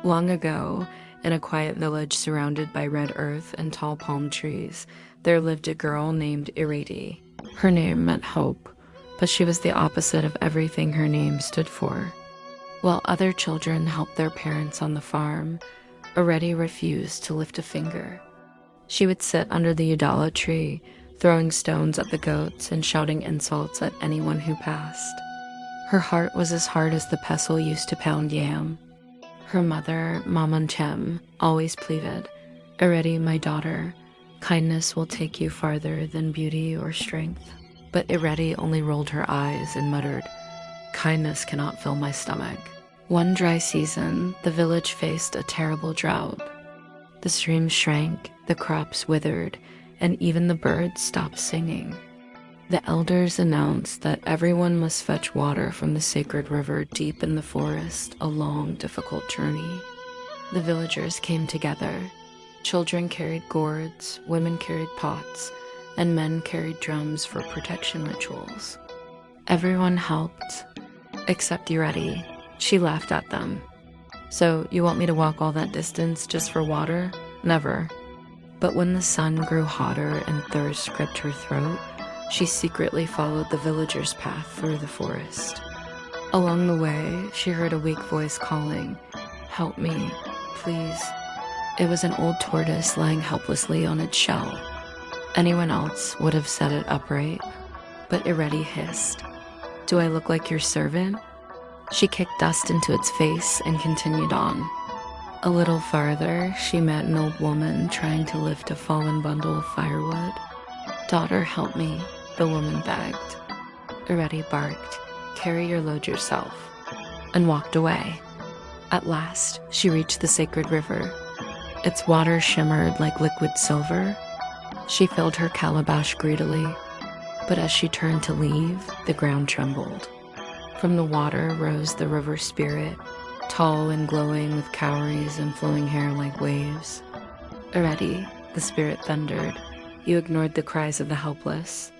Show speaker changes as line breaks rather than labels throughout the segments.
Long ago, in a quiet village surrounded by red earth and tall palm trees, there lived a girl named Ireti. Her name meant hope, but she was the opposite of everything her name stood for. While other children helped their parents on the farm, Ireti refused to lift a finger. She would sit under the udala tree, throwing stones at the goats and shouting insults at anyone who passed. Her heart was as hard as the pestle used to pound yam. Her mother, Maman Chem, always pleaded, "Ireti, my daughter, kindness will take you farther than beauty or strength." But Ireti only rolled her eyes and muttered, "Kindness cannot fill my stomach." One dry season, the village faced a terrible drought. The streams shrank, the crops withered, and even the birds stopped singing. The elders announced that everyone must fetch water from the sacred river deep in the forest, a long, difficult journey. The villagers came together. Children carried gourds, women carried pots, and men carried drums for protection rituals. Everyone helped, except Ireti. She laughed at them. "So you want me to walk all that distance just for water? Never." But when the sun grew hotter and thirst gripped her throat, she secretly followed the villagers' path through the forest. Along the way, she heard a weak voice calling, "Help me, please." It was an old tortoise lying helplessly on its shell. Anyone else would have set it upright, but Ireti hissed, "Do I look like your servant?" She kicked dust into its face and continued on. A little farther, she met an old woman trying to lift a fallen bundle of firewood. "Daughter, help me," the woman begged. Ireti barked, "Carry your load yourself," and walked away. At last, she reached the sacred river. Its water shimmered like liquid silver. She filled her calabash greedily, but as she turned to leave, the ground trembled. From the water rose the river spirit, tall and glowing with cowries and flowing hair like waves. "Ireti," the spirit thundered, "you ignored the cries of the helpless.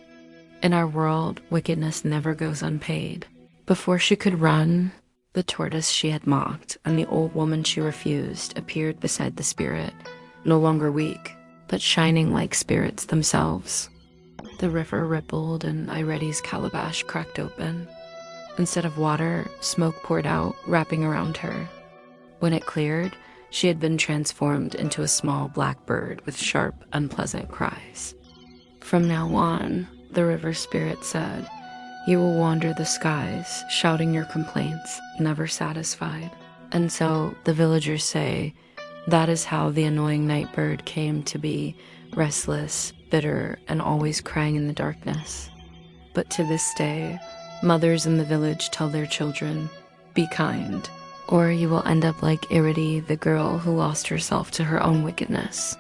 In our world, wickedness never goes unpaid." Before she could run, the tortoise she had mocked and the old woman she refused appeared beside the spirit, no longer weak, but shining like spirits themselves. The river rippled and Ireti's calabash cracked open. Instead of water, smoke poured out, wrapping around her. When it cleared, she had been transformed into a small black bird with sharp, unpleasant cries. "From now on," the river spirit said, "you will wander the skies, shouting your complaints, never satisfied." And so, the villagers say, that is how the annoying night bird came to be, restless, bitter, and always crying in the darkness. But to this day, mothers in the village tell their children, "Be kind, or you will end up like Ireti, the girl who lost herself to her own wickedness."